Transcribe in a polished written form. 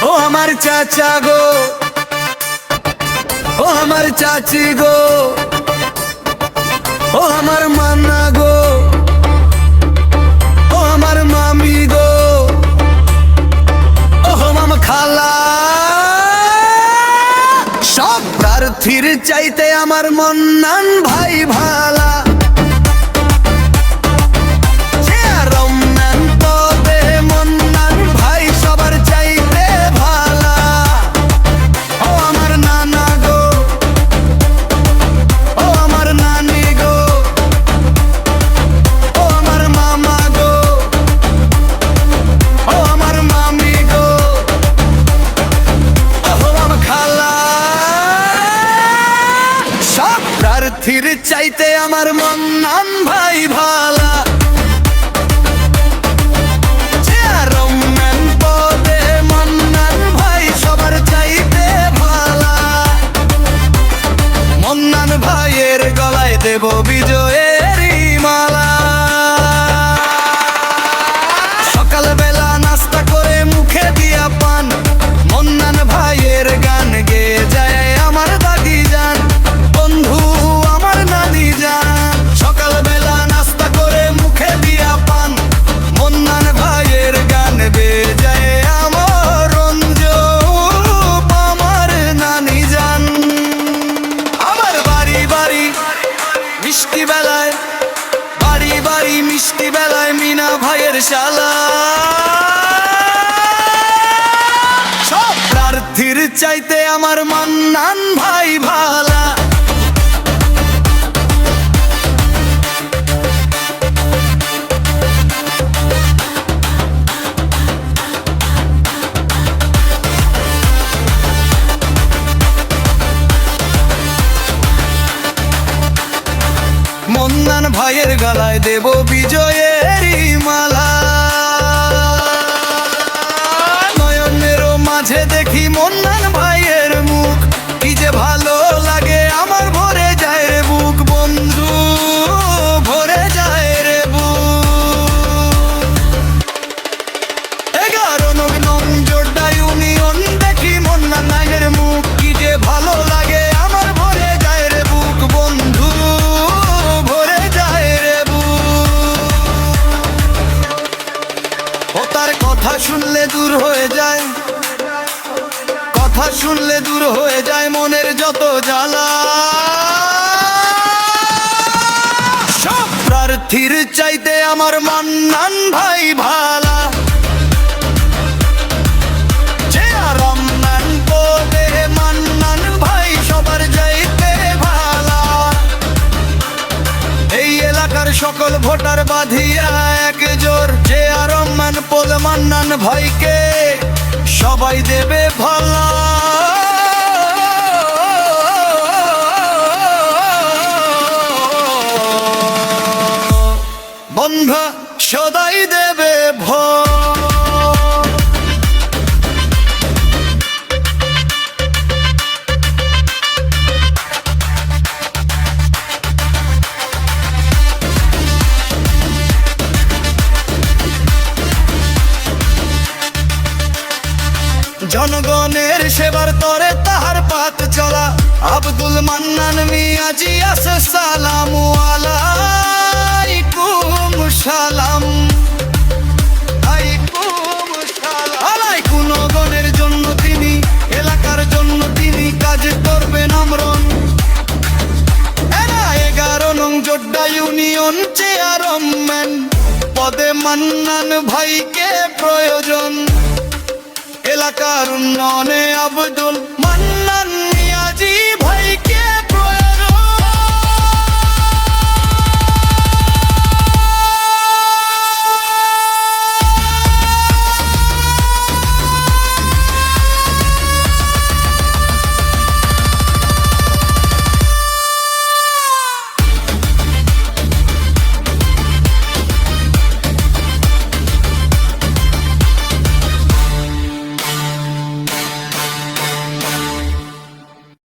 ও আমার চাচা গো, ও আমার চাচি গো, ও আমার মান্না গো, ও আমার মামি গো, ও মামা খালা। সব প্রার্থীর চাইতে আমার মন্নান ভাই ভালা। প্রার্থীর চাইতে আমার মন্নান ভাই ভালা। চেয়ারম্যান পদে মন্নান ভাই সবার চাইতে ভালা। মন্নান ভাইয়ের গলায় দেব বিজয়েরই মালা। সকালবেলা নাস্তা করে মুখে দিয়া পান, মন্নান ভাইয়ের গান গেয়ে যায় আমার দাদি যান, বন্ধু আমার নানি যান। সকালবেলা নাস্তা করে মুখে দিয়া পান, মন্নান ভাইয়ের গান গেয়ে যায় আমার রঞ্জুপ আমার নানি যান। আমার বাড়ি বাড়ি মিষ্টি বেলায়, বাড়ি বাড়ি মিষ্টি বেলায় মিনা ভাইয়ের শালা। সব প্রার্থীর চাইতে আমার মন্নান ভাই ভালা। মন্নান ভাইয়ের গলায় দেব বিজয়েরই মালা। নয়নেরও মাঝে দেখি মন্নান ভাইয়ের মুখ, কি যে ভালো লাগে আমার ভরে যায় রে বুক, বন্ধু ভরে যায় রে বুক। 11 নং জোড়া ইউনিয়ন দেখি মন্নান ভাইয়ের মুখ, কি যে ভালো লাগে আমার ভরে যায় রে বুক, বন্ধু ভরে যায় রে বুক। ও তার কথা শুনলে দূর হয়ে যায়, কথা শুনলে দূর হয়ে যায় মনের যত জ্বালা। সব প্রার্থীর চাইতে আমার মন্নান ভাই ভালা। চেয়ারম্যান পদে মন্নান ভাই সবার চাইতে ভালা। এই এলাকার সকল ভোটার বাঁধিয়া এক জোর, চেয়ারম্যান পদ মন্নান ভাইকে সবাই দেবে ভালা। বন্ধু সদাই দেবে ভোট। জনগণের সেবার তরে তাহার পাত চলা, আব্দুল মান্নান মিয়াজি আছে সালাম আলাইকুম সালাম আলাইকুম সালাম। আলাইকুম নগণের জন্য তিনি, এলাকার জন্য তিনি কাজ করবেন আমরণ। 11 নং জোড়া ইউনিয়ন চেয়ারম্যান পদে মন্নান ভাইকে প্রয়োজন। এলাকার উন্নয়নে আব্দুল